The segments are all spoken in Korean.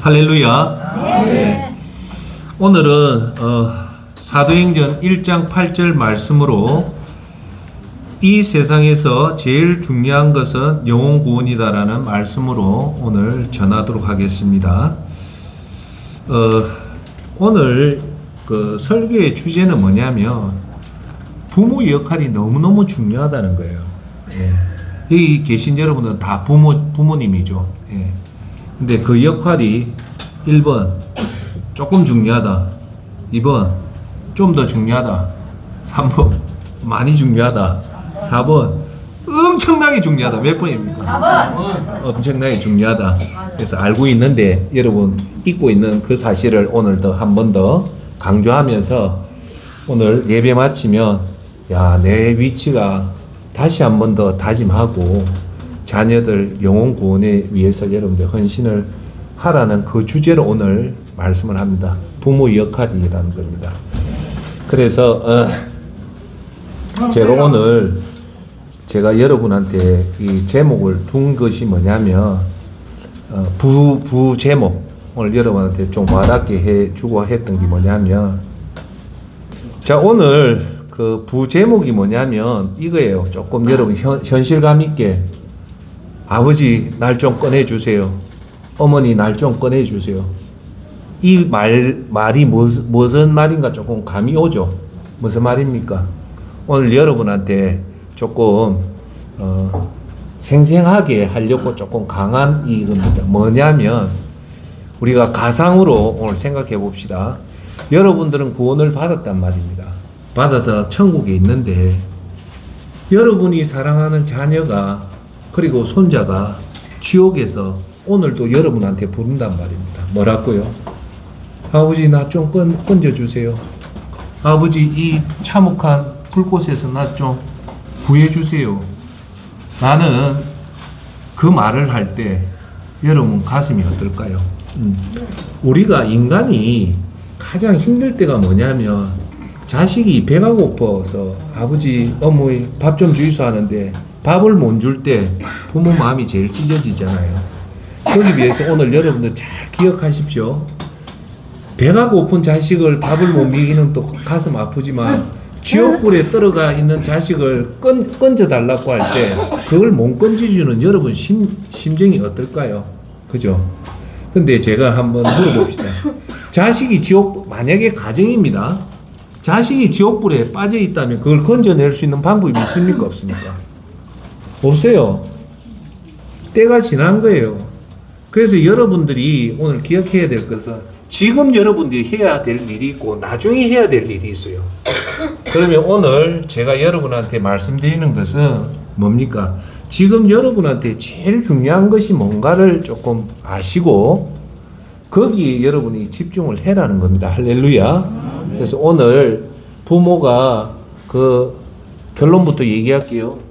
할렐루야. 네. 오늘은 사도행전 1장 8절 말씀으로 이 세상에서 제일 중요한 것은 영혼 구원이다라는 말씀으로 오늘 전하도록 하겠습니다. 오늘 그 설교의 주제는 뭐냐면 부모 역할이 너무너무 중요하다는 거예요. 예. 여기 계신 여러분은 다 부모님이죠. 예. 근데 그 역할이 1번 조금 중요하다, 2번 좀 더 중요하다, 3번 많이 중요하다, 4번 엄청나게 중요하다. 몇 번입니까? 4번. 엄청나게 중요하다. 그래서 알고 있는데 여러분 잊고 있는 그 사실을 오늘 더 한 번 더 강조하면서 오늘 예배 마치면 야, 내 위치가 다시 한 번 더 다짐하고 자녀들 영혼 구원에 위해서 여러분들 헌신을 하라는 그 주제로 오늘 말씀을 합니다. 부모 역할이라는 겁니다. 그래서 제가 오늘 제가 여러분한테 이 제목을 둔 것이 뭐냐면 부 제목 오늘 여러분한테 좀 와닿게 해주고 했던 게 뭐냐면, 자, 오늘 그 부 제목이 뭐냐면 이거예요. 조금 여러분 현실감 있게 아버지 날 좀 꺼내주세요. 어머니 날 좀 꺼내주세요. 이 말이 무슨 말인가 조금 감이 오죠. 무슨 말입니까? 오늘 여러분한테 조금 생생하게 하려고 조금 강한 이겁니다. 뭐냐면 우리가 가상으로 오늘 생각해 봅시다. 여러분들은 구원을 받았단 말입니다. 받아서 천국에 있는데 여러분이 사랑하는 자녀가 그리고 손자가 지옥에서 오늘도 여러분한테 부른단 말입니다. 뭐라고요? 아버지 나 좀 건져주세요. 아버지 이 참혹한 불꽃에서 나 좀 구해주세요. 나는 그 말을 할 때 여러분 가슴이 어떨까요? 우리가 인간이 가장 힘들 때가 뭐냐면 자식이 배가 고파서 아버지 어머니 밥 좀 주이소 하는데 밥을 못 줄 때 부모 마음이 제일 찢어지잖아요. 거기 비해서 오늘 여러분들 잘 기억하십시오. 배가 고픈 자식을 밥을 못 먹이는 또 가슴 아프지만 지옥불에 떨어가 있는 자식을 건져달라고 할 때 그걸 못 건져주는 여러분 심정이 어떨까요? 그죠? 근데 제가 한번 물어봅시다. 자식이 만약에 가정입니다. 자식이 지옥불에 빠져 있다면 그걸 건져낼 수 있는 방법이 있습니까? 없습니까? 없어요. 때가 지난 거예요. 그래서 여러분들이 오늘 기억해야 될 것은 지금 여러분들이 해야 될 일이 있고 나중에 해야 될 일이 있어요. 그러면 오늘 제가 여러분한테 말씀드리는 것은 뭡니까? 지금 여러분한테 제일 중요한 것이 뭔가를 조금 아시고 거기에 여러분이 집중을 해라는 겁니다. 할렐루야. 그래서 오늘 부모가 그 결론부터 얘기할게요.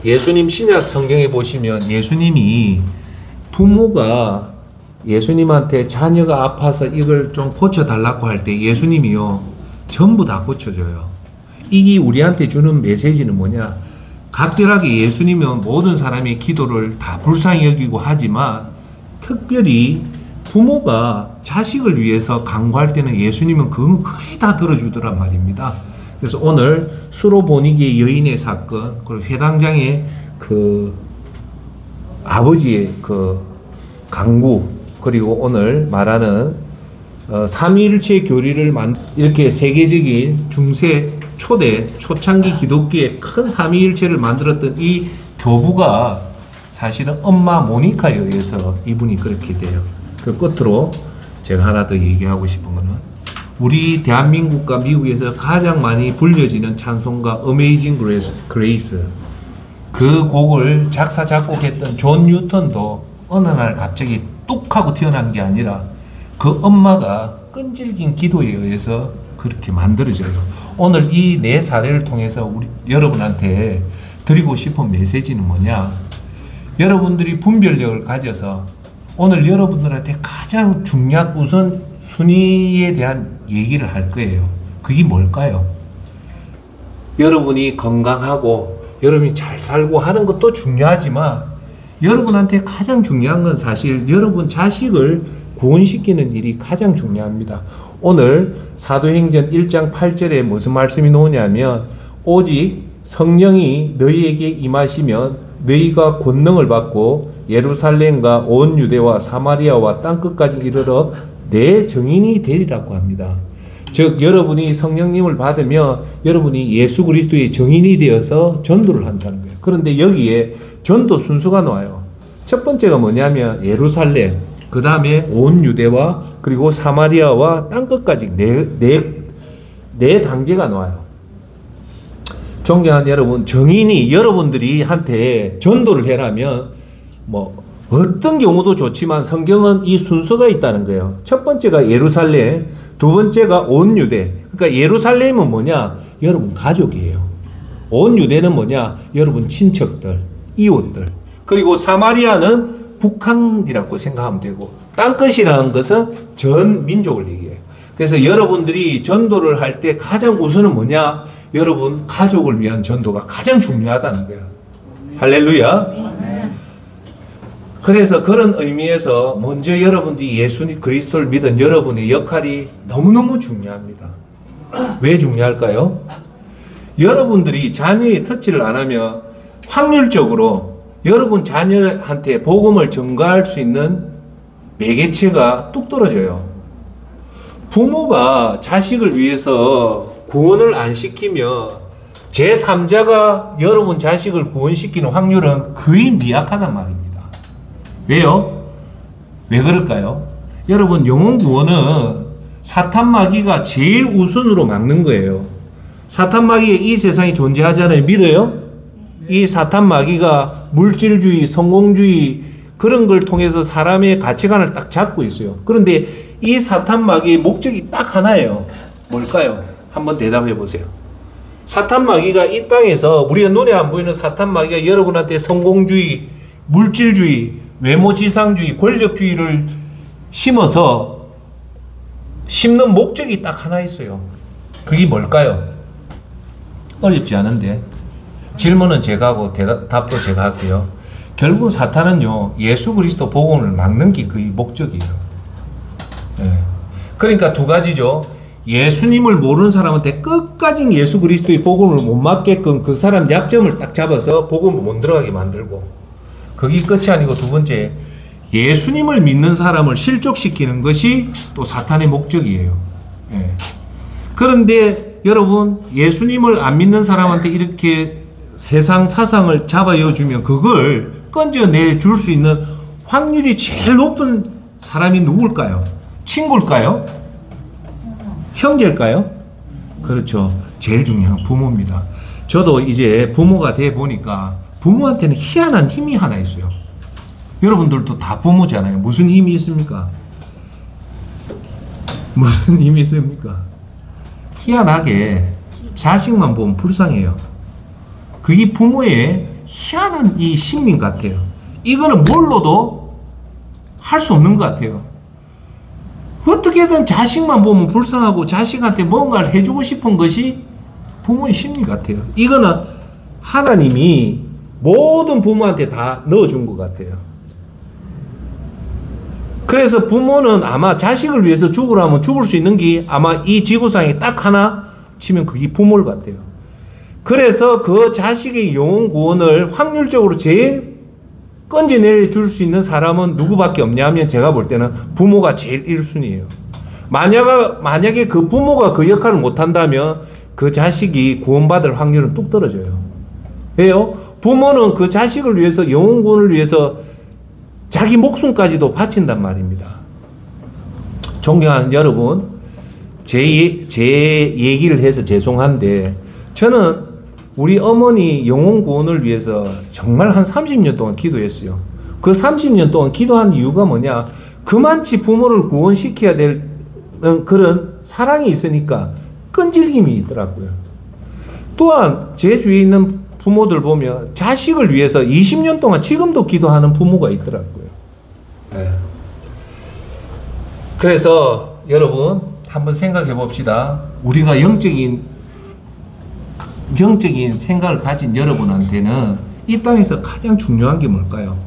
예수님 신약 성경에 보시면 예수님이 부모가 예수님한테 자녀가 아파서 이걸 좀 고쳐달라고 할 때 예수님이요 전부 다 고쳐줘요. 이게 우리한테 주는 메시지는 뭐냐? 각별하게 예수님은 모든 사람의 기도를 다 불쌍히 여기고 하지만 특별히 부모가 자식을 위해서 간구할 때는 예수님은 그건 거의 다 들어주더란 말입니다. 그래서 오늘 수로보니게 여인의 사건, 그리고 회당장의 그 아버지의 그 간구, 그리고 오늘 말하는 삼위일체 교리를 이렇게 세계적인 중세 초대 초창기 기독교의 큰 삼위일체를 만들었던 이 교부가 사실은 엄마 모니카에 의해서 이분이 그렇게 돼요. 그 끝으로 제가 하나 더 얘기하고 싶은 거는 우리 대한민국과 미국에서 가장 많이 불려지는 찬송가 어메이징 그레이스, 그 곡을 작사 작곡했던 존 뉴턴도 어느 날 갑자기 뚝 하고 태어난 게 아니라 그 엄마가 끈질긴 기도에 의해서 그렇게 만들어져요. 오늘 이 네 사례를 통해서 여러분한테 드리고 싶은 메시지는 뭐냐? 여러분들이 분별력을 가져서 오늘 여러분들한테 가장 중요한 우선순위에 대한 얘기를 할 거예요. 그게 뭘까요? 여러분이 건강하고 여러분이 잘 살고 하는 것도 중요하지만 여러분한테 가장 중요한 건 사실 여러분 자식을 구원시키는 일이 가장 중요합니다. 오늘 사도행전 1장 8절에 무슨 말씀이 나오냐면 오직 성령이 너희에게 임하시면 너희가 권능을 받고 예루살렘과 온 유대와 사마리아와 땅끝까지 이르러 내 증인이 되리라고 합니다. 즉 여러분이 성령님을 받으면 여러분이 예수 그리스도의 증인이 되어서 전도를 한다는 거예요. 그런데 여기에 전도 순서가 나와요. 첫 번째가 뭐냐면 예루살렘, 그 다음에 온 유대와 그리고 사마리아와 땅끝까지 네 단계가 나와요. 존경하는 여러분, 증인이 여러분들이 한테 전도를 해라면 뭐 어떤 경우도 좋지만 성경은 이 순서가 있다는 거예요. 첫 번째가 예루살렘, 두 번째가 온 유대. 그러니까 예루살렘은 뭐냐? 여러분 가족이에요. 온 유대는 뭐냐? 여러분 친척들, 이웃들. 그리고 사마리아는 북한이라고 생각하면 되고, 땅끝이라는 것은 전 민족을 얘기해요. 그래서 여러분들이 전도를 할 때 가장 우선은 뭐냐? 여러분 가족을 위한 전도가 가장 중요하다는 거예요. 할렐루야. 그래서 그런 의미에서 먼저 여러분들이 예수 그리스도를 믿은 여러분의 역할이 너무너무 중요합니다. 왜 중요할까요? 여러분들이 자녀의 터치를 안 하면 확률적으로 여러분 자녀한테 복음을 전가할 수 있는 매개체가 뚝 떨어져요. 부모가 자식을 위해서 구원을 안 시키면 제3자가 여러분 자식을 구원시키는 확률은 거의 미약하단 말입니다. 왜요? 왜 그럴까요? 여러분 영혼 구원은 사탄 마귀가 제일 우선으로 막는 거예요. 사탄 마귀가 이 세상에 존재하잖아요. 믿어요? 이 사탄 마귀가 물질주의, 성공주의 그런 걸 통해서 사람의 가치관을 딱 잡고 있어요. 그런데 이 사탄 마귀의 목적이 딱 하나예요. 뭘까요? 한번 대답해 보세요. 사탄 마귀가 이 땅에서 우리가 눈에 안 보이는 사탄 마귀가 여러분한테 성공주의, 물질주의, 외모지상주의, 권력주의를 심어서 심는 목적이 딱 하나 있어요. 그게 뭘까요? 어렵지 않은데 질문은 제가 하고 답도 제가 할게요. 결국 사탄은요 예수 그리스도 복음을 막는 게 그의 목적이에요. 네. 그러니까 두 가지죠. 예수님을 모르는 사람한테 끝까지 예수 그리스도의 복음을 못 막게끔 그 사람 약점을 딱 잡아서 복음을 못 들어가게 만들고, 그게 끝이 아니고 두 번째, 예수님을 믿는 사람을 실족시키는 것이 또 사탄의 목적이에요. 예. 그런데 여러분 예수님을 안 믿는 사람한테 이렇게 세상 사상을 잡아여주면 그걸 건져내 줄 수 있는 확률이 제일 높은 사람이 누굴까요? 친구일까요? 형제일까요? 그렇죠. 제일 중요한 부모입니다. 저도 이제 부모가 돼 보니까 부모한테는 희한한 힘이 하나 있어요. 여러분들도 다 부모잖아요. 무슨 힘이 있습니까? 무슨 힘이 있습니까? 희한하게 자식만 보면 불쌍해요. 그게 부모의 희한한 이 심리 같아요. 이거는 뭘로도 할 수 없는 것 같아요. 어떻게든 자식만 보면 불쌍하고 자식한테 뭔가를 해주고 싶은 것이 부모의 심리 같아요. 이거는 하나님이 모든 부모한테 다 넣어준 것 같아요. 그래서 부모는 아마 자식을 위해서 죽으라면 죽을 수 있는 게 아마 이 지구상에 딱 하나 치면 그게 부모일 것 같아요. 그래서 그 자식의 영혼 구원을 확률적으로 제일 건져내 줄 수 있는 사람은 누구밖에 없냐면 제가 볼 때는 부모가 제일 1순위예요. 만약에 그 부모가 그 역할을 못한다면 그 자식이 구원받을 확률은 뚝 떨어져요. 왜요? 부모는 그 자식을 위해서 영혼 구원을 위해서 자기 목숨까지도 바친단 말입니다. 존경하는 여러분, 제 얘기를 해서 죄송한데 저는 우리 어머니 영혼 구원을 위해서 정말 한 30년 동안 기도했어요. 그 30년 동안 기도한 이유가 뭐냐? 그만치 부모를 구원시켜야 되는 그런 사랑이 있으니까 끈질김이 있더라고요. 또한 제 주위에 있는 부모들 보면 자식을 위해서 20년 동안 지금도 기도하는 부모가 있더라고요. 네. 그래서 여러분 한번 생각해 봅시다. 우리가 영적인 생각을 가진 여러분한테는 이 땅에서 가장 중요한 게 뭘까요?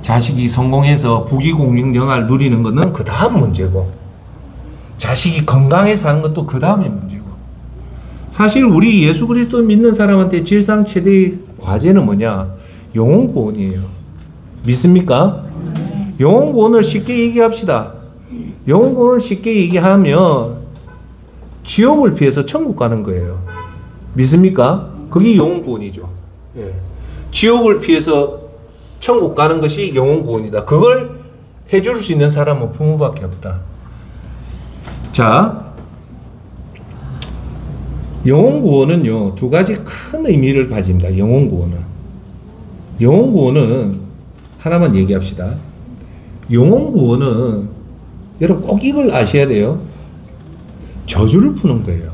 자식이 성공해서 부귀공명영화를 누리는 것은 그 다음 문제고, 자식이 건강해 사는 것도 그 다음의 문제고, 사실 우리 예수 그리스도 믿는 사람한테 질상 최대의 과제는 뭐냐? 영혼 구원이에요. 믿습니까? 영혼 구원을 쉽게 얘기합시다. 영혼 구원을 쉽게 얘기하면 지옥을 피해서 천국 가는 거예요. 믿습니까? 그게 영혼 구원이죠. 예. 지옥을 피해서 천국 가는 것이 영혼 구원이다. 그걸 해줄 수 있는 사람은 부모밖에 없다. 자, 영혼 구원은요, 두 가지 큰 의미를 가집니다. 영혼 구원은. 영혼 구원은 하나만 얘기합시다. 영혼 구원은 여러분 꼭 이걸 아셔야 돼요. 저주를 푸는 거예요.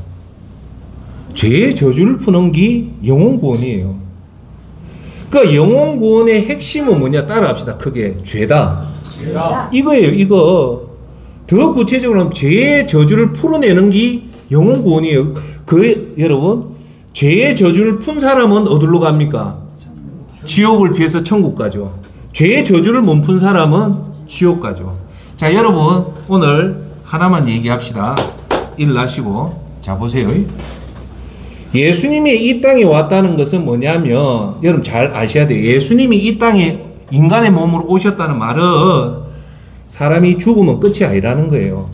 죄의 저주를 푸는 게 영혼 구원이에요. 그러니까 영혼 구원의 핵심은 뭐냐? 따라합시다. 크게. 죄다. 이거예요. 이거. 더 구체적으로 하면 죄의 저주를 풀어내는 게 영혼 구원이에요. 여러분, 죄의 저주를 푼 사람은 어디로 갑니까? 지옥을 피해서 천국 가죠. 죄의 저주를 못 푼 사람은 지옥 가죠. 자, 여러분, 오늘 하나만 얘기합시다. 일나시고. 자, 보세요. 예수님이 이 땅에 왔다는 것은 뭐냐면, 여러분 잘 아셔야 돼요. 예수님이 이 땅에 인간의 몸으로 오셨다는 말은 사람이 죽으면 끝이 아니라는 거예요.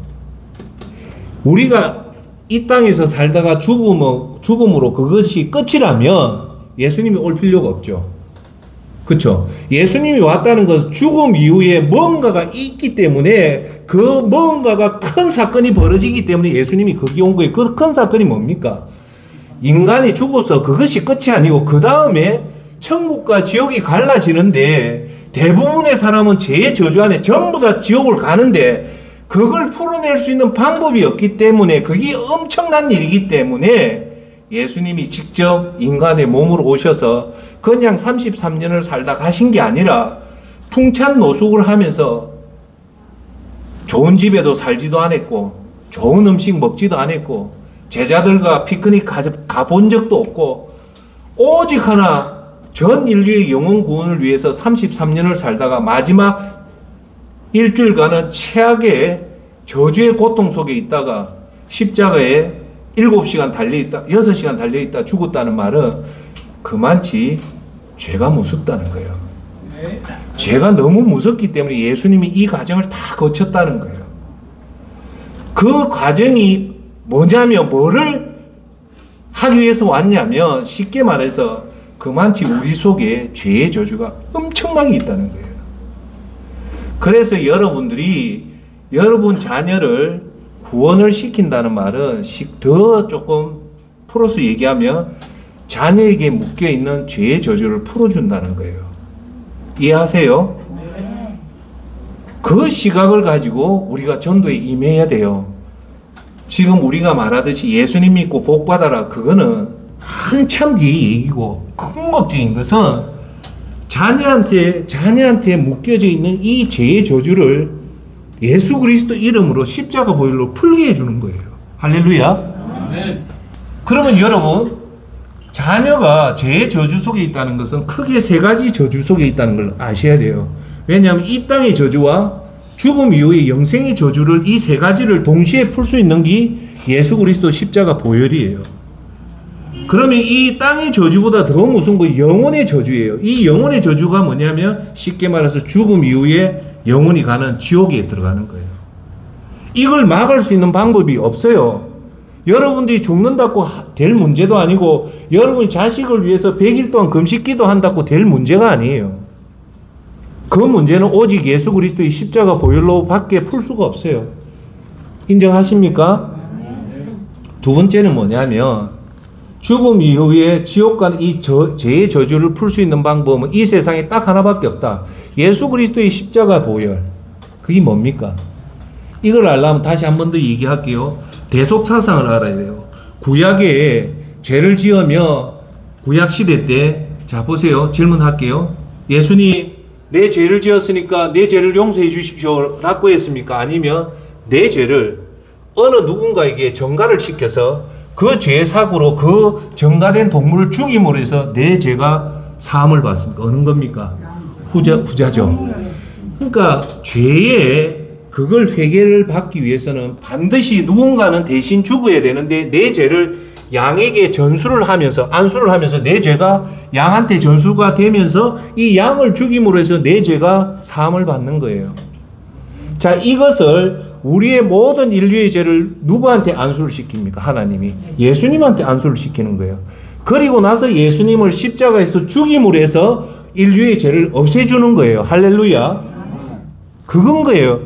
우리가 이 땅에서 살다가 죽음으로 그것이 끝이라면 예수님이 올 필요가 없죠. 그렇죠? 예수님이 왔다는 것은 죽음 이후에 뭔가가 있기 때문에, 그 뭔가가 큰 사건이 벌어지기 때문에 예수님이 거기 온 거예요. 그 큰 사건이 뭡니까? 인간이 죽어서 그것이 끝이 아니고 그 다음에 천국과 지옥이 갈라지는데, 대부분의 사람은 죄의 저주 안에 전부 다 지옥을 가는데 그걸 풀어낼 수 있는 방법이 없기 때문에, 그게 엄청난 일이기 때문에 예수님이 직접 인간의 몸으로 오셔서 그냥 33년을 살다 가신 게 아니라 풍찬노숙을 하면서 좋은 집에도 살지도 않았고 좋은 음식 먹지도 않았고 제자들과 피크닉 가본 적도 없고, 오직 하나 전 인류의 영혼 구원을 위해서 33년을 살다가 마지막 일주일간은 최악의 저주의 고통 속에 있다가 십자가에 7시간 달려있다, 6시간 달려있다 죽었다는 말은 그만치 죄가 무섭다는 거예요. 죄가 너무 무섭기 때문에 예수님이 이 과정을 다 거쳤다는 거예요. 그 과정이 뭐냐면, 뭐를 하기 위해서 왔냐면, 쉽게 말해서 그만치 우리 속에 죄의 저주가 엄청나게 있다는 거예요. 그래서 여러분들이 여러분 자녀를 구원을 시킨다는 말은 더 조금 풀어서 얘기하면 자녀에게 묶여있는 죄의 저주를 풀어준다는 거예요. 이해하세요? 그 시각을 가지고 우리가 전도에 임해야 돼요. 지금 우리가 말하듯이 예수님 믿고 복 받아라, 그거는 한참 뒤에 얘기고, 궁극적인 것은 자녀한테 묶여져 있는 이 죄의 저주를 예수 그리스도 이름으로 십자가 보혈로 풀게 해주는 거예요. 할렐루야. 그러면 여러분, 자녀가 죄의 저주 속에 있다는 것은 크게 세 가지 저주 속에 있다는 걸 아셔야 돼요. 왜냐하면 이 땅의 저주와 죽음 이후의 영생의 저주를, 이 세 가지를 동시에 풀 수 있는 게 예수 그리스도 십자가 보혈이에요. 그러면 이 땅의 저주보다 더 무서운 거 영혼의 저주예요. 이 영혼의 저주가 뭐냐면, 쉽게 말해서 죽음 이후에 영혼이 가는 지옥에 들어가는 거예요. 이걸 막을 수 있는 방법이 없어요. 여러분들이 죽는다고 될 문제도 아니고, 여러분이 자식을 위해서 100일 동안 금식기도 한다고 될 문제가 아니에요. 그 문제는 오직 예수 그리스도의 십자가 보혈로 밖에 풀 수가 없어요. 인정하십니까? 두 번째는 뭐냐면, 죽음 이후에 지옥 가는 이 죄의 저주를 풀 수 있는 방법은 이 세상에 딱 하나밖에 없다. 예수 그리스도의 십자가 보혈. 그게 뭡니까? 이걸 알려면 다시 한 번 더 얘기할게요. 대속사상을 알아야 돼요. 구약에 죄를 지으며 구약시대 때, 자 보세요. 질문할게요. 예수님, 내 죄를 지었으니까 내 죄를 용서해 주십시오 라고 했습니까? 아니면 내 죄를 어느 누군가에게 전가를 시켜서 그 죄의 사고로 그 전가된 동물을 죽임으로 해서 내 죄가 사함을 받습니까? 어느 겁니까? 후자죠. 그러니까 죄의 그걸 회개를 받기 위해서는 반드시 누군가는 대신 죽어야 되는데 내 죄를 양에게 전수를 하면서 안수를 하면서 내 죄가 양한테 전수가 되면서 이 양을 죽임으로 해서 내 죄가 사함을 받는 거예요. 자, 이것을 우리의 모든 인류의 죄를 누구한테 안수를 시킵니까? 하나님이 예수님한테 안수를 시키는 거예요. 그리고 나서 예수님을 십자가에서 죽임으로 해서 인류의 죄를 없애주는 거예요. 할렐루야. 그건 거예요.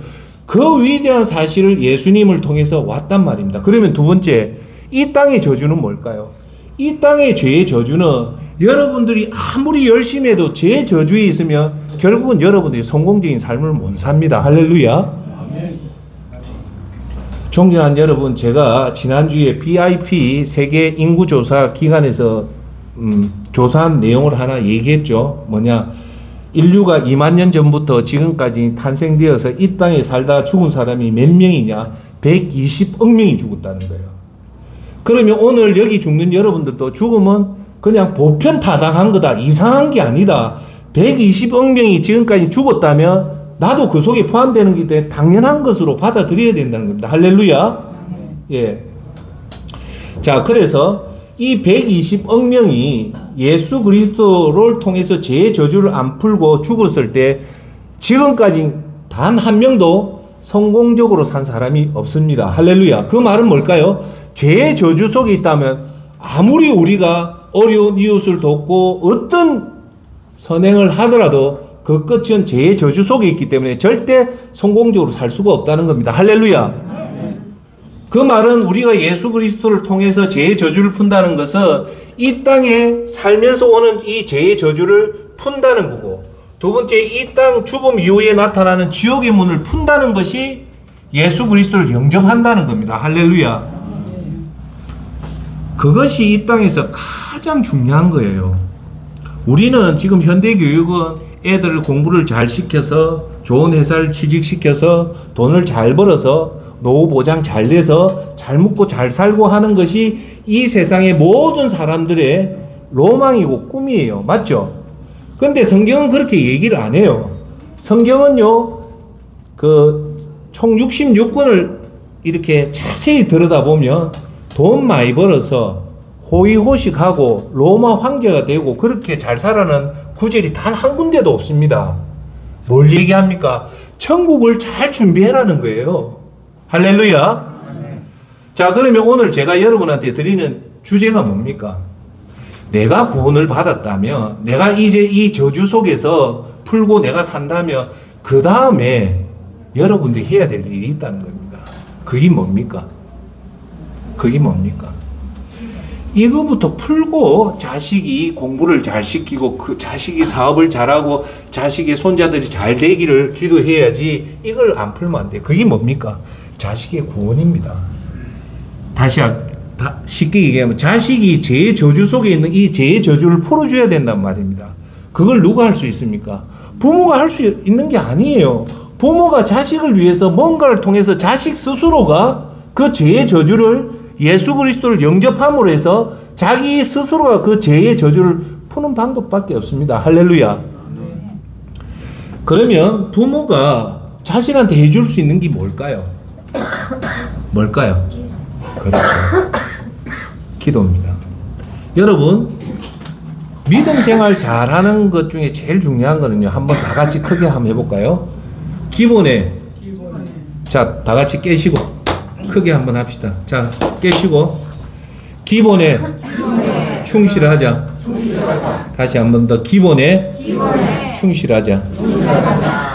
그 위대한 사실을 예수님을 통해서 왔단 말입니다. 그러면 두 번째, 이 땅의 저주는 뭘까요? 이 땅의 죄의 저주는 여러분들이 아무리 열심히 해도 죄의 저주에 있으면 결국은 여러분들이 성공적인 삶을 못 삽니다. 할렐루야. 존경하는 여러분, 제가 지난주에 BIP 세계 인구조사 기관에서 조사한 내용을 하나 얘기했죠. 뭐냐, 인류가 2만 년 전부터 지금까지 탄생되어서 이 땅에 살다 죽은 사람이 몇 명이냐? 120억 명이 죽었다는 거예요. 그러면 오늘 여기 죽는 여러분들도 죽으면 그냥 보편타당한 거다, 이상한 게 아니다. 120억 명이 지금까지 죽었다면 나도 그 속에 포함되는 게 때문에 당연한 것으로 받아들여야 된다는 겁니다. 할렐루야. 예. 자, 그래서 이 120억 명이 예수 그리스도를 통해서 죄의 저주를 안 풀고 죽었을 때 지금까지 단 한 명도 성공적으로 산 사람이 없습니다. 할렐루야. 그 말은 뭘까요? 죄의 저주 속에 있다면 아무리 우리가 어려운 이웃을 돕고 어떤 선행을 하더라도 그 끝은 죄의 저주 속에 있기 때문에 절대 성공적으로 살 수가 없다는 겁니다. 할렐루야. 그 말은 우리가 예수 그리스도를 통해서 죄의 저주를 푼다는 것은 이 땅에 살면서 오는 이 죄의 저주를 푼다는 거고, 두 번째, 이 땅 죽음 이후에 나타나는 지옥의 문을 푼다는 것이 예수 그리스도를 영접한다는 겁니다. 할렐루야. 그것이 이 땅에서 가장 중요한 거예요. 우리는 지금 현대 교육은 애들을 공부를 잘 시켜서 좋은 회사를 취직시켜서 돈을 잘 벌어서 노후 보장 잘 돼서 잘 먹고 잘 살고 하는 것이 이 세상의 모든 사람들의 로망이고 꿈이에요. 맞죠? 근데 성경은 그렇게 얘기를 안 해요. 성경은요, 총 66권을 이렇게 자세히 들여다보면 돈 많이 벌어서 호의호식하고 로마 황제가 되고 그렇게 잘 살아는 구절이 단 한 군데도 없습니다. 뭘 얘기합니까? 천국을 잘 준비해라는 거예요. 할렐루야. 자, 그러면 오늘 제가 여러분한테 드리는 주제가 뭡니까? 내가 구원을 받았다면, 내가 이제 이 저주 속에서 풀고 내가 산다면 그 다음에 여러분들이 해야 될 일이 있다는 겁니다. 그게 뭡니까? 그게 뭡니까? 이거부터 풀고 자식이 공부를 잘 시키고 그 자식이 사업을 잘하고 자식의 손자들이 잘 되기를 기도해야지, 이걸 안 풀면 안 돼. 그게 뭡니까? 자식의 구원입니다. 쉽게 얘기하면 자식이 죄의 저주 속에 있는 이 죄의 저주를 풀어줘야 된단 말입니다. 그걸 누가 할 수 있습니까? 부모가 할 수 있는 게 아니에요. 부모가 자식을 위해서 뭔가를 통해서 자식 스스로가 그 죄의 저주를, 예수 그리스도를 영접함으로 해서 자기 스스로가 그 죄의 저주를 푸는 방법밖에 없습니다. 할렐루야. 그러면 부모가 자식한테 해줄 수 있는 게 뭘까요? 뭘까요? 그렇죠. 기도입니다. 여러분, 믿음 생활 잘하는 것 중에 제일 중요한 거는요, 한번 다 같이 크게 한번 해볼까요? 기본에, 자, 다 같이 깨시고 크게 한번 합시다. 자, 깨시고 기본에 충실하자. 다시 한번 더, 기본에 충실하자.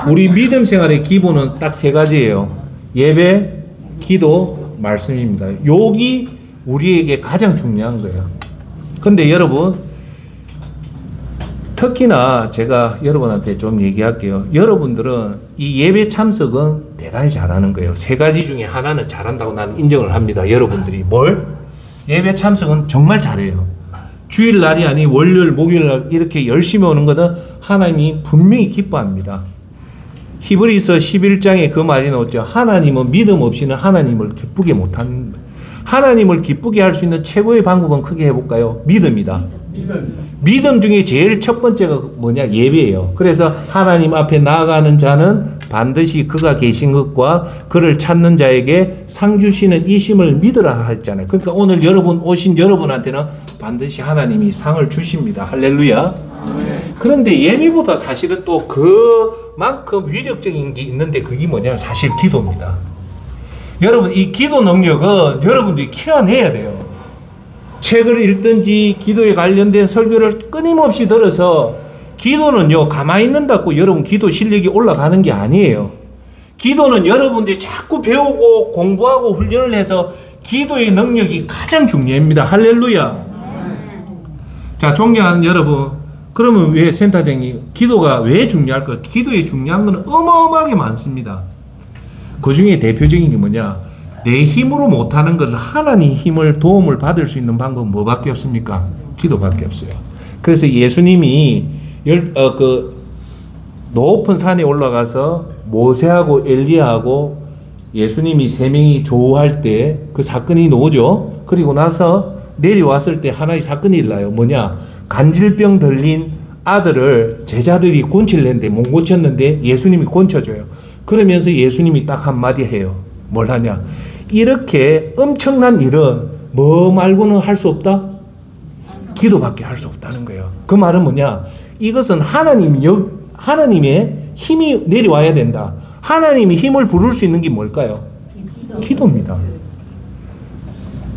우리 믿음 생활의 기본은 딱 세 가지예요. 예배, 기도, 말씀입니다. 여기 우리에게 가장 중요한 거예요. 근데 여러분, 특히나 제가 여러분한테 좀 얘기할게요. 여러분들은 이 예배 참석은 대단히 잘하는 거예요. 세 가지 중에 하나는 잘한다고 나는 인정을 합니다. 여러분들이 뭘? 예배 참석은 정말 잘해요. 주일날이 아닌 월요일, 목요일날 이렇게 열심히 오는 것은 하나님이 분명히 기뻐합니다. 히브리서 11장에 그 말이 나왔죠. 하나님은 믿음 없이는 하나님을 기쁘게 못하는, 하나님을 기쁘게 할 수 있는 최고의 방법은 크게 해볼까요? 믿음이다. 믿음 중에 제일 첫 번째가 뭐냐? 예배예요. 그래서 하나님 앞에 나아가는 자는 반드시 그가 계신 것과 그를 찾는 자에게 상 주시는 이심을 믿으라 했잖아요. 그러니까 오늘 여러분 오신 여러분한테는 반드시 하나님이 상을 주십니다. 할렐루야. 그런데 예배보다 사실은 또 그만큼 위력적인 게 있는데 그게 뭐냐면 사실 기도입니다. 여러분 이 기도 능력은 여러분들이 키워내야 돼요. 책을 읽든지 기도에 관련된 설교를 끊임없이 들어서 기도는요 가만히 있는다고 여러분 기도 실력이 올라가는 게 아니에요. 기도는 여러분들이 자꾸 배우고 공부하고 훈련을 해서 기도의 능력이 가장 중요합니다. 할렐루야. 자, 존경하는 여러분, 그러면 왜 센터장이 기도가 왜 중요할까? 기도에 중요한 건 어마어마하게 많습니다. 그 중에 대표적인 게 뭐냐? 내 힘으로 못하는 것을 하나님 힘을 도움을 받을 수 있는 방법은 뭐밖에 없습니까? 기도밖에 없어요. 그래서 예수님이 높은 산에 올라가서 모세하고 엘리야하고 예수님이 세 명이 조우할 때 그 사건이 나오죠. 그리고 나서 내려왔을 때 하나의 사건이 일어나요. 뭐냐? 간질병 들린 아들을 제자들이 고치려 했는데 못 고쳤는데 예수님이 고쳐줘요. 그러면서 예수님이 딱 한마디 해요. 뭘 하냐? 이렇게 엄청난 일은 뭐 말고는 할 수 없다? 기도밖에 할 수 없다는 거예요. 그 말은 뭐냐? 이것은 하나님의 힘이 내려와야 된다. 하나님이 힘을 부를 수 있는 게 뭘까요? 기도입니다.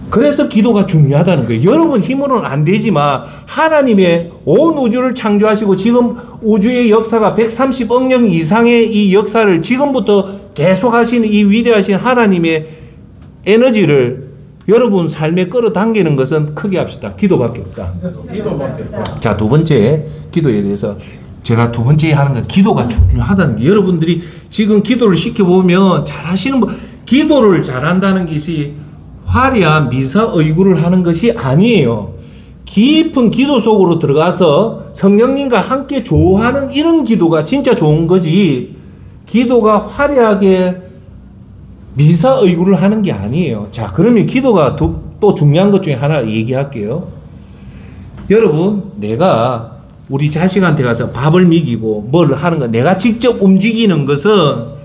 그래서 기도가 중요하다는 거예요. 여러분 힘으로는 안 되지만 하나님의 온 우주를 창조하시고 지금 우주의 역사가 130억 년 이상의 이 역사를 지금부터 계속 하시는 이 위대하신 하나님의 에너지를 여러분 삶에 끌어당기는 것은 크게 합시다. 기도밖에 없다. 자, 두 번째 기도에 대해서 제가 두 번째 하는 건 기도가 중요하다는 게 여러분들이 지금 기도를 시켜보면 잘하시는 분 기도를 잘한다는 것이 화려한 미사 의구를 하는 것이 아니에요. 깊은 기도 속으로 들어가서 성령님과 함께 조화하는 이런 기도가 진짜 좋은 거지 기도가 화려하게 미사 의구를 하는 게 아니에요. 자, 그러면 기도가 또 중요한 것 중에 하나 얘기할게요. 여러분, 내가 우리 자식한테 가서 밥을 먹이고 뭘 하는 거, 내가 직접 움직이는 것은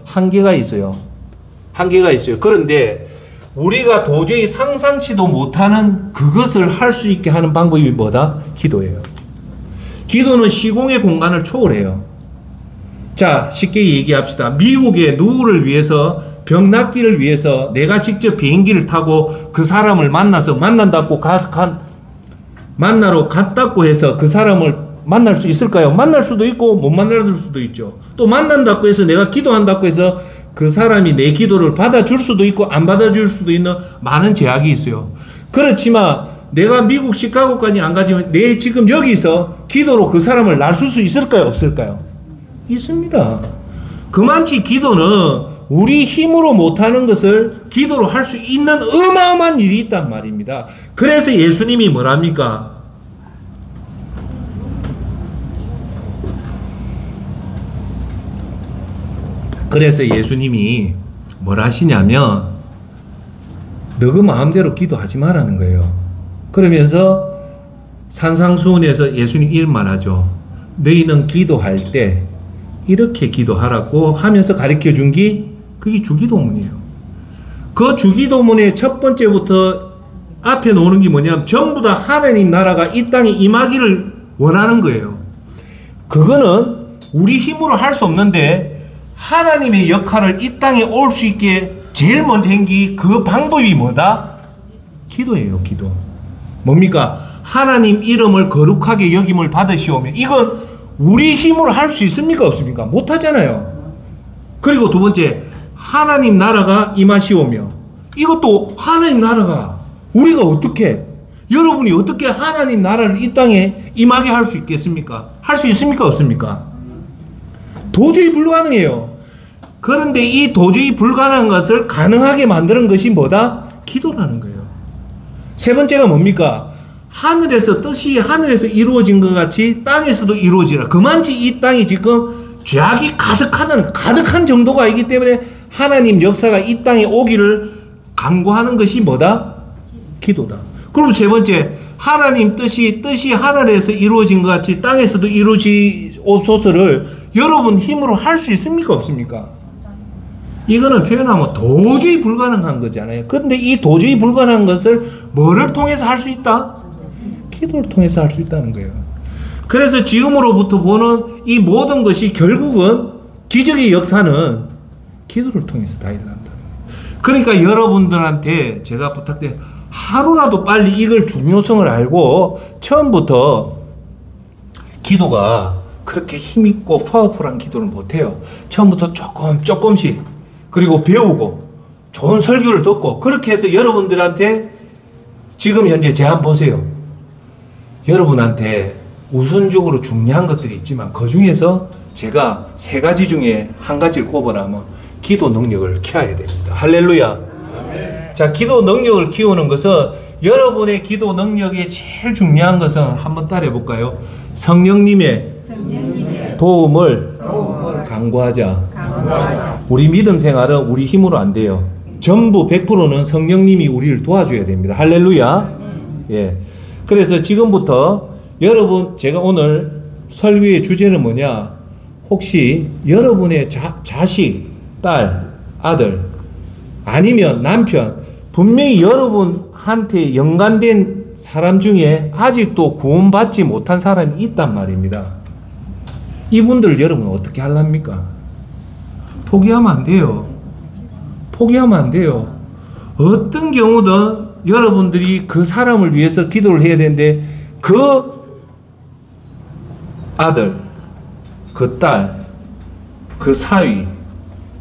한계가 있어요. 한계가 있어요. 그런데 우리가 도저히 상상치도 못하는 그것을 할 수 있게 하는 방법이 뭐다? 기도예요. 기도는 시공의 공간을 초월해요. 자, 쉽게 얘기합시다. 미국의 누구를 위해서 병 낫기를 위해서 내가 직접 비행기를 타고 그 사람을 만나서 만난다고 만나러 갔다고 해서 그 사람을 만날 수 있을까요? 만날 수도 있고 못 만날 수도 있죠. 또 만난다고 해서 내가 기도한다고 해서 그 사람이 내 기도를 받아줄 수도 있고 안 받아줄 수도 있는 많은 제약이 있어요. 그렇지만 내가 미국 시카고까지 안 가지만 내 지금 여기서 기도로 그 사람을 날 수 있을까요? 없을까요? 있습니다. 그만치 기도는 우리 힘으로 못하는 것을 기도로 할 수 있는 어마어마한 일이 있단 말입니다. 그래서 예수님이 뭐랍니까? 그래서 예수님이 뭘 하시냐면 너그 마음대로 기도하지 말라는 거예요. 그러면서 산상수훈에서 예수님 이런 말하죠. 너희는 기도할 때 이렇게 기도하라고 하면서 가르쳐 준 게 그게 주기도문이에요. 그 주기도문의 첫 번째부터 앞에 놓는 게 뭐냐면 전부 다 하나님 나라가 이 땅에 임하기를 원하는 거예요. 그거는 우리 힘으로 할 수 없는데 하나님의 역할을 이 땅에 올 수 있게 제일 먼저 한 게 그 방법이 뭐다? 기도예요. 기도. 뭡니까? 하나님 이름을 거룩하게 여김을 받으시오며 이건 우리 힘으로 할 수 있습니까? 없습니까? 못하잖아요. 그리고 두 번째 하나님 나라가 임하시오며 이것도 하나님 나라가 우리가 어떻게 여러분이 어떻게 하나님 나라를 이 땅에 임하게 할 수 있겠습니까? 할 수 있습니까? 없습니까? 도저히 불가능해요. 그런데 이 도저히 불가능한 것을 가능하게 만드는 것이 뭐다? 기도라는 거예요. 세 번째가 뭡니까? 하늘에서 뜻이 하늘에서 이루어진 것 같이 땅에서도 이루어지라. 그만치 이 땅이 지금 죄악이 가득한 정도가 아니기 때문에 하나님 역사가 이 땅에 오기를 간구하는 것이 뭐다? 기도다. 그럼 세 번째, 하나님 뜻이 하늘에서 이루어진 것 같이 땅에서도 이루어지옵소서를 여러분 힘으로 할 수 있습니까? 없습니까? 이거는 표현하면 도저히 불가능한 거잖아요. 그런데 이 도저히 불가능한 것을 뭐를 통해서 할 수 있다? 기도를 통해서 할 수 있다는 거예요. 그래서 지금으로부터 보는 이 모든 것이 결국은 기적의 역사는 기도를 통해서 다 일어난다는 거예요. 그러니까 여러분들한테 제가 부탁드려요. 하루라도 빨리 이걸 중요성을 알고 처음부터 기도가 그렇게 힘있고 파워풀한 기도를 못해요. 처음부터 조금씩 그리고 배우고 좋은 설교를 듣고 그렇게 해서 여러분들한테 지금 현재 제안 보세요. 여러분한테 우선적으로 중요한 것들이 있지만 그 중에서 제가 3가지 중에 한 가지를 꼽으라면 기도 능력을 키워야 됩니다. 할렐루야. 자, 기도 능력을 키우는 것은 여러분의 기도 능력에 제일 중요한 것은 한번 따라해 볼까요? 성령님의 도움을 간구하자. 우리 믿음 생활은 우리 힘으로 안 돼요. 전부 100%는 성령님이 우리를 도와줘야 됩니다. 할렐루야. 예. 그래서 지금부터 여러분, 제가 오늘 설교의 주제는 뭐냐? 혹시 여러분의 자식, 딸, 아들, 아니면 남편, 분명히 여러분한테 연관된 사람 중에 아직도 구원받지 못한 사람이 있단 말입니다. 이분들 여러분 어떻게 하랍니까? 포기하면 안 돼요. 포기하면 안 돼요. 어떤 경우든 여러분들이 그 사람을 위해서 기도를 해야 되는데 그 아들, 그 딸, 그 사위,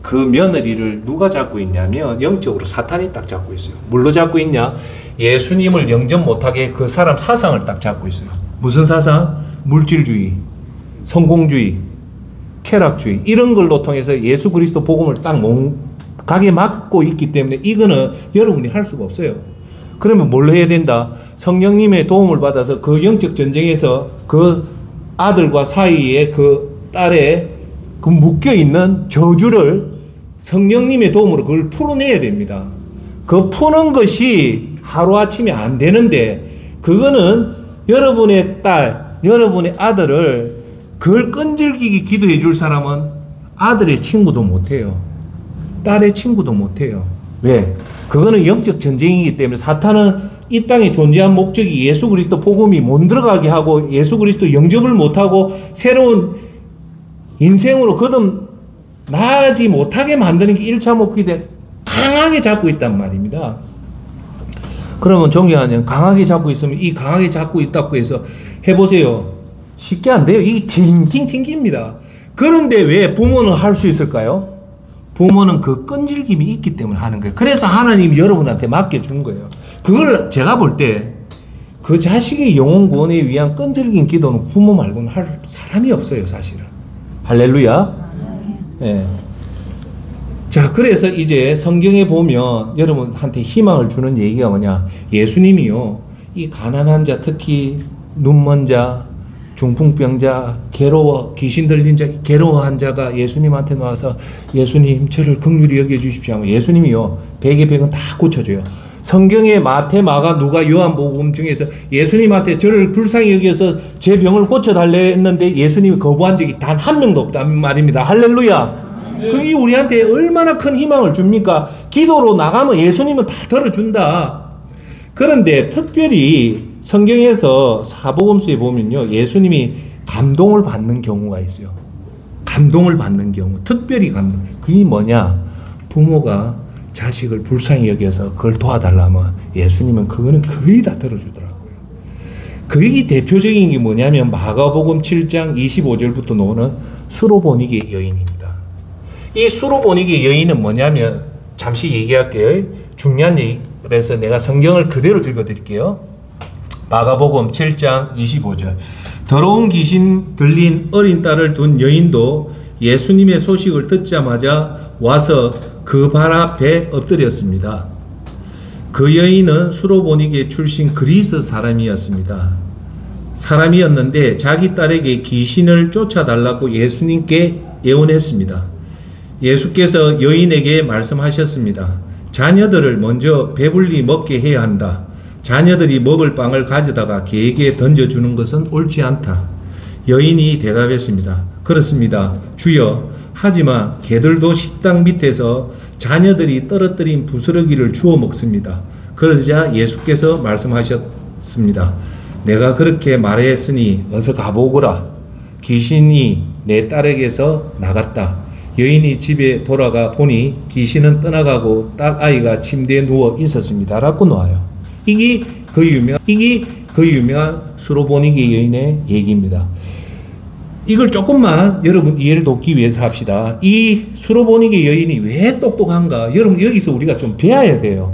그 며느리를 누가 잡고 있냐면 영적으로 사탄이 딱 잡고 있어요. 뭘로 잡고 있냐? 예수님을 영접 못하게 그 사람 사상을 딱 잡고 있어요. 무슨 사상? 물질주의, 성공주의, 쾌락주의 이런 걸로 통해서 예수 그리스도 복음을 딱 가게 막고 있기 때문에 이거는 여러분이 할 수가 없어요. 그러면 뭘 해야 된다? 성령님의 도움을 받아서 그 영적 전쟁에서 그 아들과 사이에 그 딸의 그 묶여있는 저주를 성령님의 도움으로 그걸 풀어내야 됩니다. 그 푸는 것이 하루아침에 안 되는데 그거는 여러분의 딸, 여러분의 아들을 그걸 끈질기게 기도해 줄 사람은 아들의 친구도 못해요. 딸의 친구도 못해요. 왜? 그거는 영적 전쟁이기 때문에 사탄은 이 땅에 존재한 목적이 예수 그리스도 복음이 못 들어가게 하고 예수 그리스도 영접을 못하고 새로운 인생으로 거듭 나아가지 못하게 만드는 게 1차 목표인데 강하게 잡고 있단 말입니다. 그러면 존경하는 강하게 잡고 있으면 이 강하게 잡고 있다고 해서 해보세요. 쉽게 안 돼요. 이게 팅팅 튕깁니다. 그런데 왜 부모는 할 수 있을까요? 부모는 그 끈질김이 있기 때문에 하는 거예요. 그래서 하나님이 여러분한테 맡겨준 거예요. 그걸 제가 볼 때 그 자식의 영혼 구원에 위한 끈질긴 기도는 부모 말고는 할 사람이 없어요, 사실은. 할렐루야. 예. 자, 그래서 이제 성경에 보면 여러분한테 희망을 주는 얘기가 뭐냐? 예수님이요, 이 가난한 자, 특히 눈먼 자, 중풍병자, 귀신 들린 자, 괴로워한 자가 예수님한테 나와서 예수님 저를 긍휼히 여겨주십시오 하면 예수님이요, 100의 100은 다 고쳐줘요. 성경에 마태, 마가, 누가, 요한복음 중에서 예수님한테 저를 불쌍히 여겨서 제 병을 고쳐달래 했는데 예수님이 거부한 적이 단 한 명도 없다는 말입니다. 할렐루야. 그게 우리한테 얼마나 큰 희망을 줍니까? 기도로 나가면 예수님은 다 들어준다. 그런데 특별히 성경에서 사복음서에 보면요, 예수님이 감동을 받는 경우가 있어요. 감동을 받는 경우, 특별히 감동. 그게 뭐냐? 부모가 자식을 불쌍히 여겨서 그걸 도와달라면 예수님은 그거는 거의 다 들어주더라고요. 그게 대표적인 게 뭐냐면 마가복음 7장 25절부터 나오는 수로보니게 여인입니다. 이 수로보니게 여인은 뭐냐면 잠시 얘기할게요. 중요한 얘기. 그래서 내가 성경을 그대로 읽어드릴게요. 마가복음 7장 25절. 더러운 귀신 들린 어린 딸을 둔 여인도 예수님의 소식을 듣자마자 와서 그 발 앞에 엎드렸습니다. 그 여인은 수로보니게 출신 그리스 사람이었는데 자기 딸에게 귀신을 쫓아달라고 예수님께 예언했습니다. 예수께서 여인에게 말씀하셨습니다. 자녀들을 먼저 배불리 먹게 해야 한다. 자녀들이 먹을 빵을 가져다가 개에게 던져주는 것은 옳지 않다. 여인이 대답했습니다. 그렇습니다. 주여. 하지만 개들도 식당 밑에서 자녀들이 떨어뜨린 부스러기를 주워 먹습니다. 그러자 예수께서 말씀하셨습니다. 내가 그렇게 말했으니 어서 가보거라. 귀신이 내 딸에게서 나갔다. 여인이 집에 돌아가 보니 귀신은 떠나가고 딸아이가 침대에 누워 있었습니다. 라고 나와요. 이게 그 유명한 수로보니게 여인의 얘기입니다. 이걸 조금만 여러분 이해를 돕기 위해서 합시다. 이 수로보니게 여인이 왜 똑똑한가? 여러분 여기서 우리가 좀 배워야 돼요.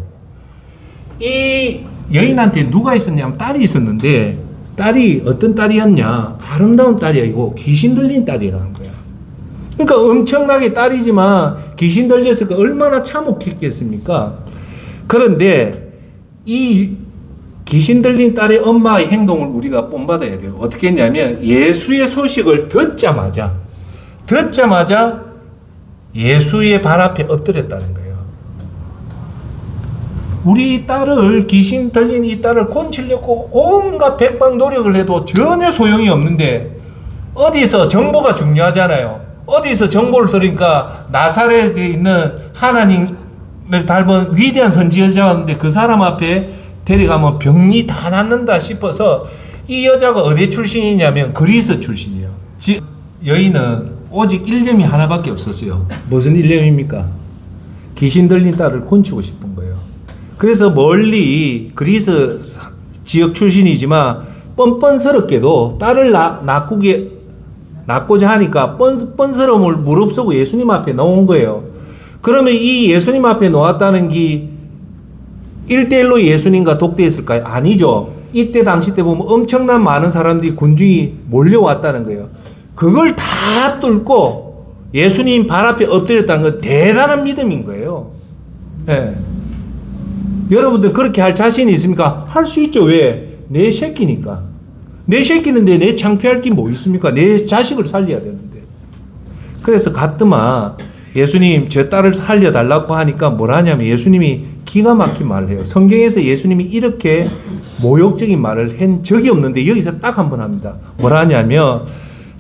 이 여인한테 누가 있었냐면 딸이 있었는데 딸이 어떤 딸이었냐? 아름다운 딸이 아니고 귀신 들린 딸이라는 거야. 그러니까 엄청나게 딸이지만 귀신 들렸으니까 얼마나 참혹했겠습니까? 그런데 이 귀신 들린 딸의 엄마의 행동을 우리가 본받아야 돼요. 어떻게 했냐면 예수의 소식을 듣자마자 예수의 발 앞에 엎드렸다는 거예요. 우리 딸을 귀신 들린 이 딸을 고치려고 온갖 백방 노력을 해도 전혀 소용이 없는데 어디서 정보가 중요하잖아요. 어디서 정보를 들으니까 나사렛에 있는 하나님을 닮은 위대한 선지자가 왔는데 그 사람 앞에 데려가면 병이 다 낫는다 싶어서 이 여자가 어디 출신이냐면 그리스 출신이에요. 즉 여인은 오직 일념이 하나밖에 없었어요. 무슨 일념입니까? 귀신 들린 딸을 고치고 싶은 거예요. 그래서 멀리 그리스 지역 출신이지만 뻔뻔스럽게도 딸을 낳고자 하니까 뻔스러움을 무릅쓰고 예수님 앞에 나온 거예요. 그러면 이 예수님 앞에 놓았다는 게 1대1로 예수님과 독대했을까요? 아니죠. 이때 당시 때 보면 엄청난 많은 사람들이 군중이 몰려왔다는 거예요. 그걸 다 뚫고 예수님 발 앞에 엎드렸다는 건 대단한 믿음인 거예요. 네. 여러분들 그렇게 할 자신이 있습니까? 할 수 있죠. 왜? 내 새끼니까. 내 새끼는데 내 창피할 게 뭐 있습니까? 내 자식을 살려야 되는데. 그래서 가뜩만 예수님 저 딸을 살려달라고 하니까 뭘 하냐면 예수님이 기가 막힌 말을 해요. 성경에서 예수님이 이렇게 모욕적인 말을 한 적이 없는데 여기서 딱 한 번 합니다. 뭘 하냐면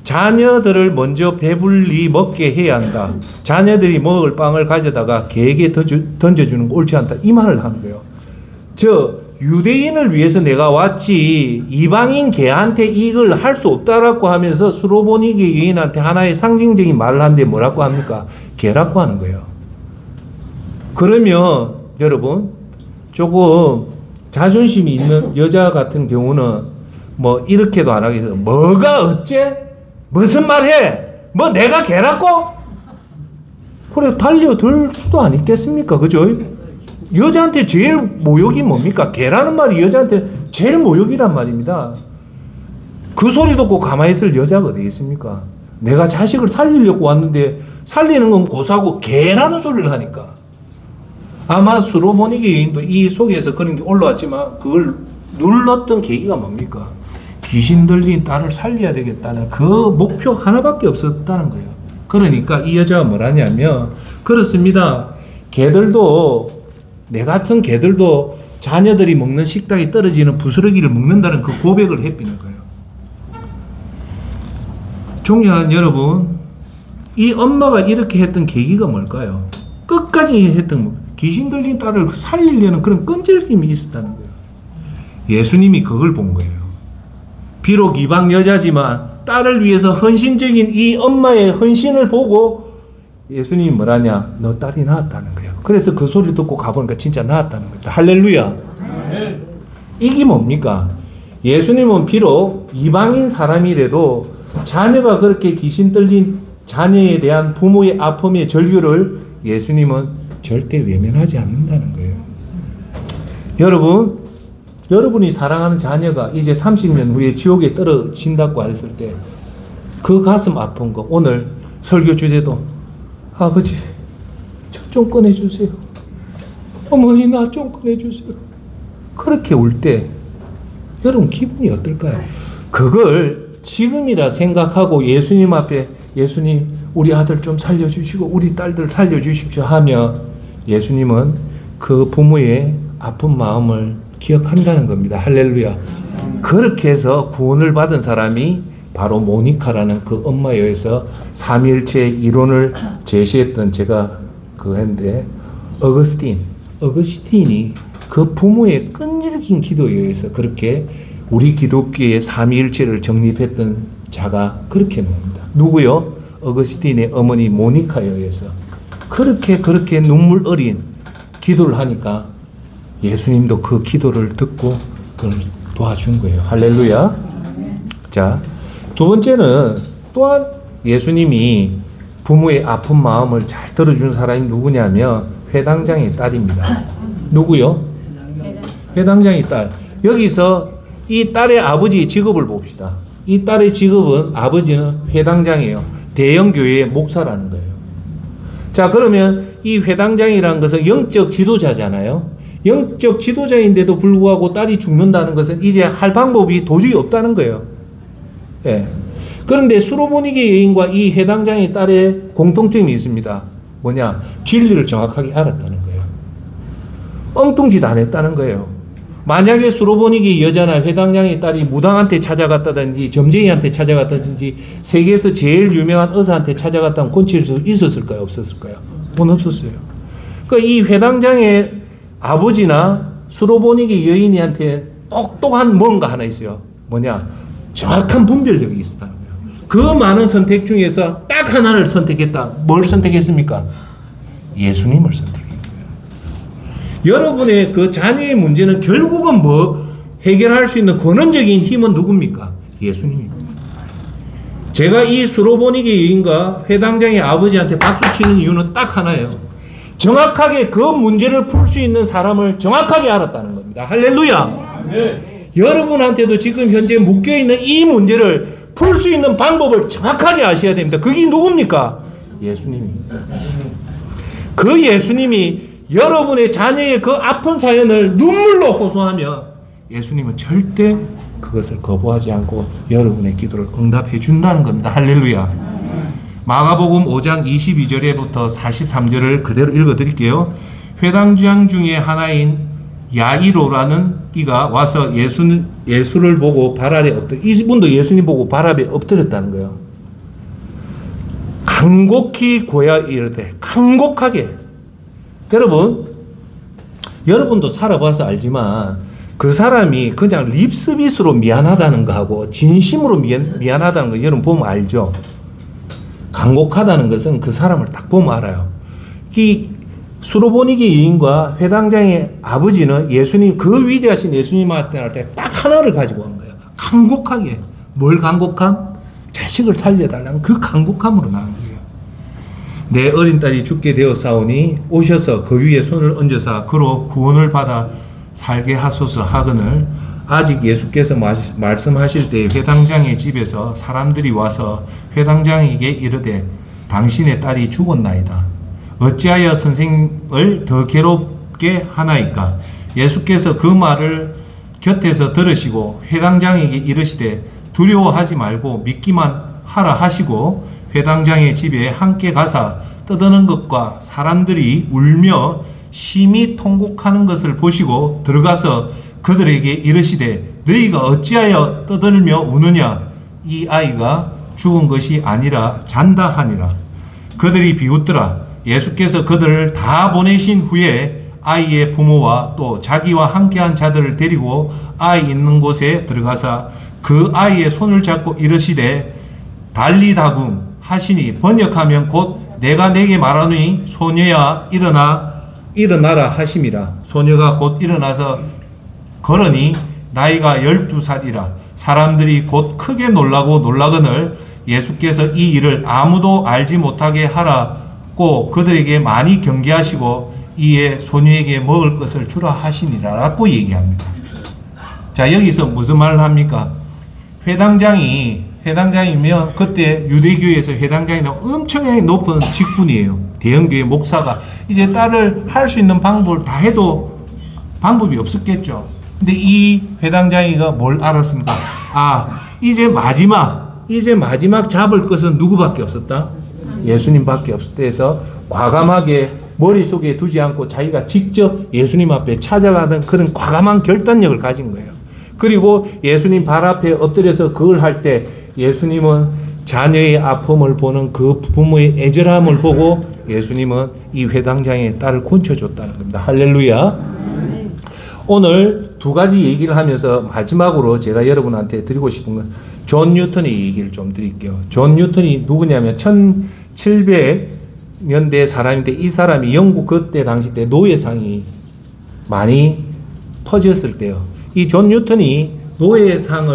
자녀들을 먼저 배불리 먹게 해야 한다. 자녀들이 먹을 빵을 가져다가 개에게 던져주는 거 옳지 않다. 이 말을 하는 거예요. 유대인을 위해서 내가 왔지 이방인 개한테 이걸 할 수 없다라고 하면서 수로보니게 여인한테 하나의 상징적인 말을 하는데 뭐라고 합니까? 개라고 하는 거예요. 그러면 여러분 조금 자존심이 있는 여자 같은 경우는 뭐 이렇게도 안 하겠어요. 뭐가 어째? 무슨 말해? 뭐 내가 개라고? 그래 달려들 수도 안 있겠습니까? 그죠? 여자한테 제일 모욕이 뭡니까? 개라는 말이 여자한테 제일 모욕이란 말입니다. 그 소리 듣고 가만히 있을 여자가 어디 있습니까? 내가 자식을 살리려고 왔는데 살리는 건 고사고 개라는 소리를 하니까. 아마 수로보니게 여인도 이 속에서 그런 게 올라왔지만 그걸 눌렀던 계기가 뭡니까? 귀신 들린 딸을 살려야 되겠다는 그 목표 하나밖에 없었다는 거예요. 그러니까 이 여자가 뭘 하냐면 그렇습니다. 개들도 내 같은 개들도 자녀들이 먹는 식탁에 떨어지는 부스러기를 먹는다는 그 고백을 해피는 거예요. 존경하는 여러분, 이 엄마가 이렇게 했던 계기가 뭘까요? 끝까지 했던 귀신 들린 딸을 살리려는 그런 끈질김이 있었다는 거예요. 예수님이 그걸 본 거예요. 비록 이방 여자지만 딸을 위해서 헌신적인 이 엄마의 헌신을 보고 예수님이 뭐라냐? 너 딸이 낳았다는 거예요. 그래서 그 소리 듣고 가보니까 진짜 낳았다는 거예요. 할렐루야. 이게 뭡니까? 예수님은 비록 이방인 사람이라도 자녀가 그렇게 귀신 들린 자녀에 대한 부모의 아픔의 절규를 예수님은 절대 외면하지 않는다는 거예요. 여러분이 사랑하는 자녀가 이제 30년 후에 지옥에 떨어진다고 했을 때 그 가슴 아픈 거 오늘 설교 주제도 아버지 저 좀 꺼내주세요. 어머니 나 좀 꺼내주세요. 그렇게 울 때 여러분 기분이 어떨까요? 그걸 지금이라 생각하고 예수님 앞에 예수님 우리 아들 좀 살려주시고 우리 딸들 살려주십시오 하면 예수님은 그 부모의 아픈 마음을 기억한다는 겁니다. 할렐루야. 그렇게 해서 구원을 받은 사람이 바로 모니카라는 그 엄마에 의해서 삼위일체 이론을 제시했던 제가 그거 했는데 어거스틴이 그 부모의 끈질긴 기도에 의해서 그렇게 우리 기독교의 삼위일체를 정립했던 자가 그렇게 나옵니다. 누구요? 어거스틴의 어머니 모니카에 의해서 그렇게 눈물 어린 기도를 하니까 예수님도 그 기도를 듣고 그걸 도와준 거예요. 할렐루야. 자, 두 번째는 또한 예수님이 부모의 아픈 마음을 잘 들어준 사람이 누구냐면 회당장의 딸입니다. 누구요? 회당장의 딸. 여기서 이 딸의 아버지의 직업을 봅시다. 이 딸의 직업은 아버지는 회당장이에요. 대형교회의 목사라는 거예요. 자, 그러면 이 회당장이라는 것은 영적 지도자잖아요. 영적 지도자인데도 불구하고 딸이 죽는다는 것은 이제 할 방법이 도저히 없다는 거예요. 예. 그런데 수로보니게 여인과 이 회당장의 딸의 공통점이 있습니다. 뭐냐? 진리를 정확하게 알았다는 거예요. 엉뚱짓 안 했다는 거예요. 만약에 수로보니게 여자나 회당장의 딸이 무당한테 찾아갔다든지 점쟁이한테 찾아갔다든지 세계에서 제일 유명한 의사한테 찾아갔다면 고칠 수 있었을까요? 없었을까요? 그건 없었어요. 그러니까 이 회당장의 아버지나 수로보니게 여인한테 똑똑한 뭔가 하나 있어요. 뭐냐? 정확한 분별력이 있었다는 거예요. 그 많은 선택 중에서 딱 하나를 선택했다. 뭘 선택했습니까? 예수님을 선택했어요. 여러분의 그 자녀의 문제는 결국은 뭐 해결할 수 있는 근원적인 힘은 누굽니까? 예수님입니다. 제가 이 수로보니게 여인과 회당장의 아버지한테 박수 치는 이유는 딱 하나예요. 정확하게 그 문제를 풀 수 있는 사람을 정확하게 알았다는 겁니다. 할렐루야. 네. 여러분한테도 지금 현재 묶여있는 이 문제를 풀 수 있는 방법을 정확하게 아셔야 됩니다. 그게 누굽니까? 예수님입니다. 그 예수님이 여러분의 자녀의 그 아픈 사연을 눈물로 호소하면 예수님은 절대 그것을 거부하지 않고 여러분의 기도를 응답해 준다는 겁니다. 할렐루야. 마가복음 5장 22절에부터 43절을 그대로 읽어드릴게요. 회당장 중에 하나인 야이로라는 이가 와서 예수를 보고 발 아래 엎드려, 이분도 예수님 보고 발 아래 엎드렸다는 거예요. 간곡히 고야 이르되, 간곡하게. 여러분도 살아봐서 알지만 그 사람이 그냥 립서비스로 미안하다는 거하고 진심으로 미안하다는 거 여러분 보면 알죠? 간곡하다는 것은 그 사람을 딱 보면 알아요. 이 수로보니게 여인과 회당장의 아버지는 예수님, 그 위대하신 예수님한테 할 때 딱 하나를 가지고 간 거예요. 간곡하게. 뭘 간곡함? 자식을 살려달라는 그 간곡함으로 나온 거예요. 내 어린 딸이 죽게 되었사오니 오셔서 그 위에 손을 얹어서 그로 구원을 받아 살게 하소서 하거늘 아직 예수께서 말씀하실 때 회당장의 집에서 사람들이 와서 회당장에게 이르되 당신의 딸이 죽었나이다. 어찌하여 선생을 더 괴롭게 하나이까? 예수께서 그 말을 곁에서 들으시고 회당장에게 이르시되 두려워하지 말고 믿기만 하라 하시고 회당장의 집에 함께 가사 떠드는 것과 사람들이 울며 심히 통곡하는 것을 보시고 들어가서 그들에게 이르시되 너희가 어찌하여 떠들며 우느냐? 이 아이가 죽은 것이 아니라 잔다 하니라. 그들이 비웃더라. 예수께서 그들을 다 보내신 후에 아이의 부모와 또 자기와 함께한 자들을 데리고 아이 있는 곳에 들어가사 그 아이의 손을 잡고 이르시되 달리다굼 하시니 번역하면 곧 내가 내게 말하노니 소녀야 일어나라 하심이라. 소녀가 곧 일어나서 걸으니 나이가 12살이라. 사람들이 곧 크게 놀라거늘 예수께서 이 일을 아무도 알지 못하게 하라고 그들에게 많이 경계하시고 이에 소녀에게 먹을 것을 주라 하시니라라고 얘기합니다. 자, 여기서 무슨 말을 합니까? 회당장이면 그때 유대교회에서 회당장이는 엄청나게 높은 직분이에요. 대형교회 목사가 이제 딸을 할 수 있는 방법을 다 해도 방법이 없었겠죠. 근데 이 회당장이가 뭘 알았습니까? 이제 마지막 잡을 것은 누구밖에 없었다? 예수님밖에 없었다 해서 과감하게 머릿속에 두지 않고 자기가 직접 예수님 앞에 찾아가는 그런 과감한 결단력을 가진 거예요. 그리고 예수님 발 앞에 엎드려서 그걸 할 때 예수님은 자녀의 아픔을 보는 그 부모의 애절함을 보고 예수님은 이 회당장의 딸을 고쳐줬다는 겁니다. 할렐루야. 오늘 두 가지 얘기를 하면서 마지막으로 제가 여러분한테 드리고 싶은 건 존 뉴턴의 얘기를 좀 드릴게요. 존 뉴턴이 누구냐면 1700년대 사람인데 이 사람이 영국 그때 당시 때 노예상이 많이 퍼졌을 때요. 이 존 뉴턴이 노예상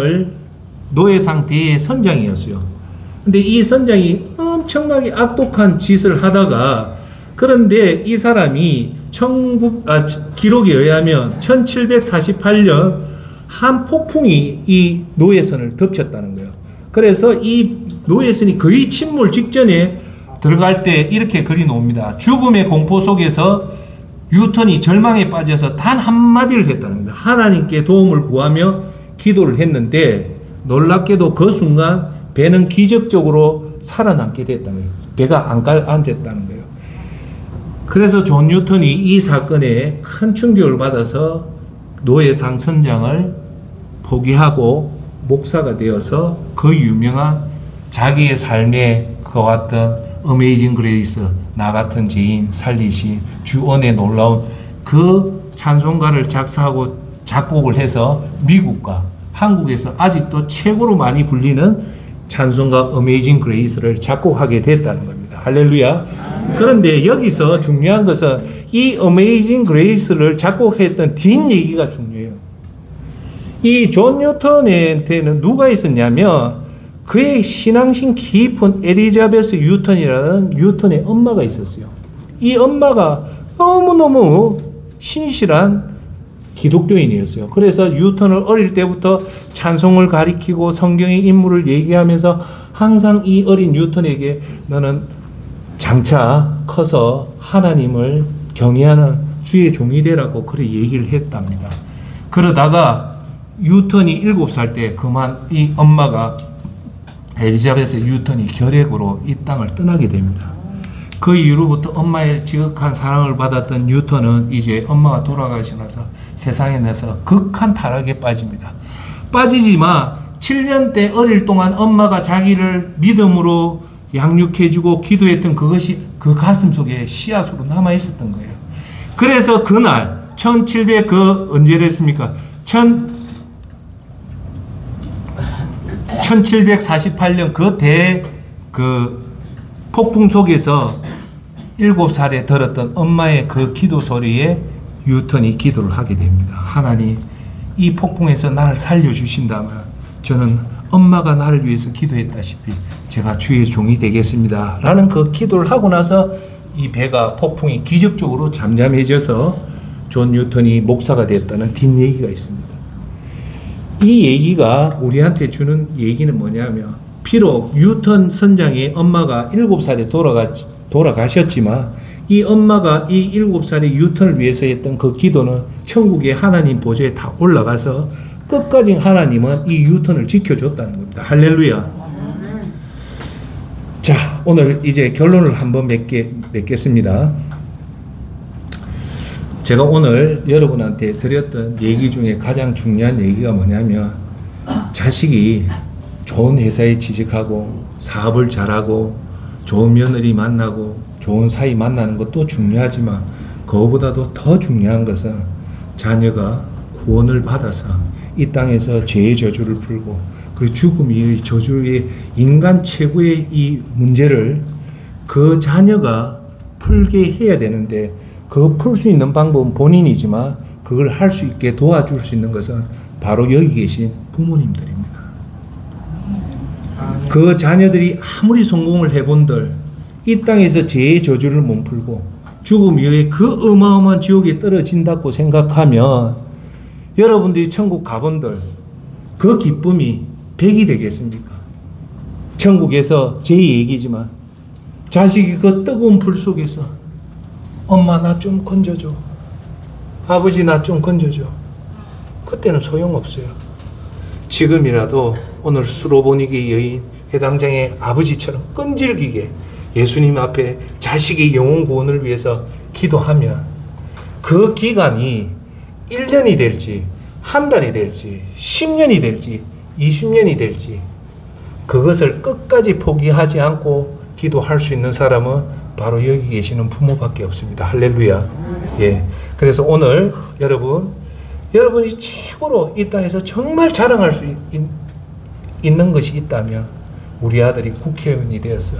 대의 선장이었어요. 근데 이 선장이 엄청나게 악독한 짓을 하다가 그런데 이 사람이 기록에 의하면 1748년 한 폭풍이 이 노예선을 덮쳤다는 거예요. 그래서 이 노예선이 거의 침몰 직전에 들어갈 때 이렇게 글이 나옵니다. 죽음의 공포 속에서 뉴턴이 절망에 빠져서 단 한마디를 했다는 겁니다. 하나님께 도움을 구하며 기도를 했는데 놀랍게도 그 순간 배는 기적적으로 살아남게 됐다는 거예요. 배가 안 앉았다는 거예요. 그래서 존 뉴턴이 이 사건에 큰 충격을 받아서 노예상 선장을 포기하고 목사가 되어서 그 유명한 자기의 삶에 그왔던 어메이징 그레이스, 나 같은 죄인 살리신 주 은혜 놀라운 그 찬송가를 작사하고 작곡을 해서 미국과 한국에서 아직도 최고로 많이 불리는 찬송가 어메이징 그레이스를 작곡하게 됐다는 겁니다. 할렐루야. 그런데 여기서 중요한 것은 이 어메이징 그레이스를 작곡했던 뒷얘기가 중요해요. 이 존 뉴턴한테는 누가 있었냐면 그의 신앙심 깊은 엘리자베스 뉴턴이라는 뉴턴의 엄마가 있었어요. 이 엄마가 너무너무 신실한 기독교인이었어요. 그래서 뉴턴을 어릴 때부터 찬송을 가리키고 성경의 인물을 얘기하면서 항상 이 어린 뉴턴에게 너는 장차 커서 하나님을 경외하는 주의 종이 되라고 그렇게 얘기를 했답니다. 그러다가 뉴턴이 7살 때 그만 이 엄마가 엘리자베스 뉴턴이 결핵으로 이 땅을 떠나게 됩니다. 그 이후로부터 엄마의 지극한 사랑을 받았던 뉴턴은 이제 엄마가 돌아가시고 나서 세상에 나서 극한 타락에 빠집니다. 빠지지만 7년 때 어릴 동안 엄마가 자기를 믿음으로 양육해주고 기도했던 그것이 그 가슴 속에 씨앗으로 남아있었던 거예요. 그래서 그날 1748년 그 폭풍 속에서 7살에 들었던 엄마의 그 기도 소리에 뉴턴이 기도를 하게 됩니다. 하나님, 이 폭풍에서 나를 살려주신다면 저는 엄마가 나를 위해서 기도했다시피 제가 주의 종이 되겠습니다. 라는 그 기도를 하고 나서 이 배가 폭풍이 기적적으로 잠잠해져서 존 뉴턴이 목사가 됐다는 뒷얘기가 있습니다. 이 얘기가 우리한테 주는 얘기는 뭐냐면 비록 뉴턴 선장의 엄마가 7살에 돌아가셨지만 이 엄마가 이 7살의 뉴턴을 위해서 했던 그 기도는 천국의 하나님 보좌에 다 올라가서 끝까지 하나님은 이 뉴턴을 지켜줬다는 겁니다. 할렐루야. 자, 오늘 이제 결론을 한번 맺겠습니다. 제가 오늘 여러분한테 드렸던 얘기 중에 가장 중요한 얘기가 뭐냐면 자식이 좋은 회사에 취직하고 사업을 잘하고 좋은 며느리 만나고 좋은 사이 만나는 것도 중요하지만 그거보다도 더 중요한 것은 자녀가 구원을 받아서 이 땅에서 죄의 저주를 풀고 그 죽음의 저주의 인간 최고의 이 문제를 그 자녀가 풀게 해야 되는데 그거 풀 수 있는 방법은 본인이지만 그걸 할 수 있게 도와줄 수 있는 것은 바로 여기 계신 부모님들입니다. 그 자녀들이 아무리 성공을 해본들 이 땅에서 죄의 저주를 못 풀고 죽음 이후에 그 어마어마한 지옥에 떨어진다고 생각하면 여러분들이 천국 가본들 그 기쁨이 100이 되겠습니까? 천국에서 제 얘기지만 자식이 그 뜨거운 불 속에서 엄마 나 좀 건져줘, 아버지 나 좀 건져줘. 그때는 소용없어요. 지금이라도 오늘 수로보니기 여인 회당장의 아버지처럼 끈질기게 예수님 앞에 자식의 영혼 구원을 위해서 기도하면 그 기간이 1년이 될지 한 달이 될지 10년이 될지 20년이 될지 그것을 끝까지 포기하지 않고 기도할 수 있는 사람은 바로 여기 계시는 부모밖에 없습니다. 할렐루야. 예. 그래서 오늘 여러분이 최고로 이 땅에서 정말 자랑할 수 있는 것이 있다면 우리 아들이 국회의원이 되었어.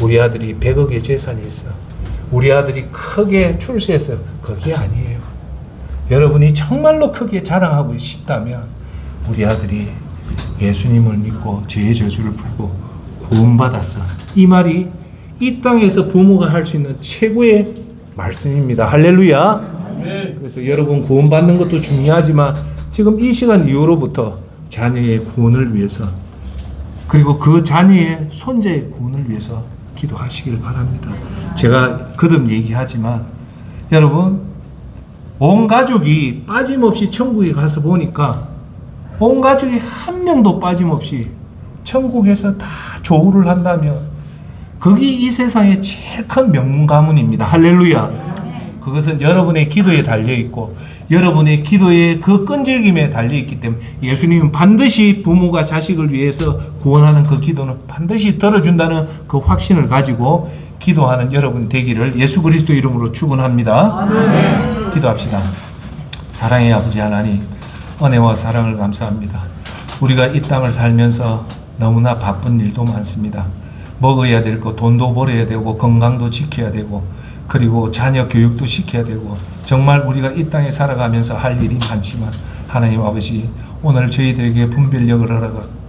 우리 아들이 100억의 재산이 있어. 우리 아들이 크게 출세했어. 그게 아니에요. 여러분이 정말로 크게 자랑하고 싶다면 우리 아들이 예수님을 믿고 죄의 저주를 풀고 구원받았어. 이 말이 이 땅에서 부모가 할 수 있는 최고의 말씀입니다. 할렐루야. 그래서 여러분 구원받는 것도 중요하지만 지금 이 시간 이후로부터 자녀의 구원을 위해서 그리고 그 자녀의 손자의 구원을 위해서 기도하시길 바랍니다. 제가 거듭 얘기하지만 여러분 온 가족이 빠짐없이 천국에 가서 보니까 온 가족이 한 명도 빠짐없이 천국에서 다 조우를 한다면 그게 이 세상의 제일 큰 명문 가문입니다. 할렐루야. 그것은 여러분의 기도에 달려있고 여러분의 기도의 그 끈질김에 달려있기 때문에 예수님은 반드시 부모가 자식을 위해서 구원하는 그 기도는 반드시 들어준다는 그 확신을 가지고 기도하는 여러분 되기를 예수 그리스도 이름으로 축원합니다. 아멘. 기도합시다. 사랑의 아버지 하나님, 은혜와 사랑을 감사합니다. 우리가 이 땅을 살면서 너무나 바쁜 일도 많습니다. 먹어야 될 거, 돈도 벌어야 되고 건강도 지켜야 되고 그리고 자녀 교육도 시켜야 되고 정말 우리가 이 땅에 살아가면서 할 일이 많지만 하나님 아버지 오늘 저희들에게 분별력을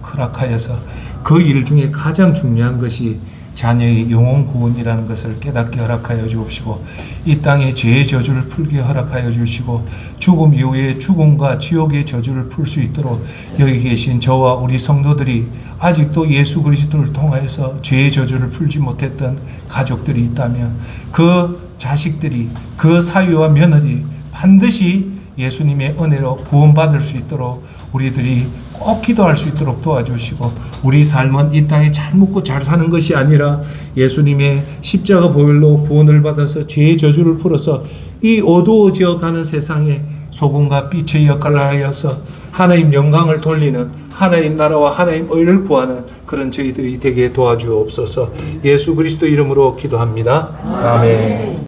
허락하여서 그 일 중에 가장 중요한 것이 자녀의 영혼 구원이라는 것을 깨닫게 허락하여 주옵시고 이 땅의 죄의 저주를 풀게 허락하여 주시고 죽음 이후에 죽음과 지옥의 저주를 풀 수 있도록 여기 계신 저와 우리 성도들이 아직도 예수 그리스도를 통하여서 죄의 저주를 풀지 못했던 가족들이 있다면 그 자식들이 그 사위와 며느리 반드시 예수님의 은혜로 구원받을 수 있도록 우리들이 꼭 기도할 수 있도록 도와주시고 우리 삶은 이 땅에 잘 먹고 잘 사는 것이 아니라 예수님의 십자가 보혈로 구원을 받아서 죄의 저주를 풀어서 이 어두워져 가는 세상에 소금과 빛의 역할을 하여서 하나님 영광을 돌리는 하나님 나라와 하나님 의를 구하는 그런 저희들이 되게 도와주옵소서. 예수 그리스도 이름으로 기도합니다. 아멘.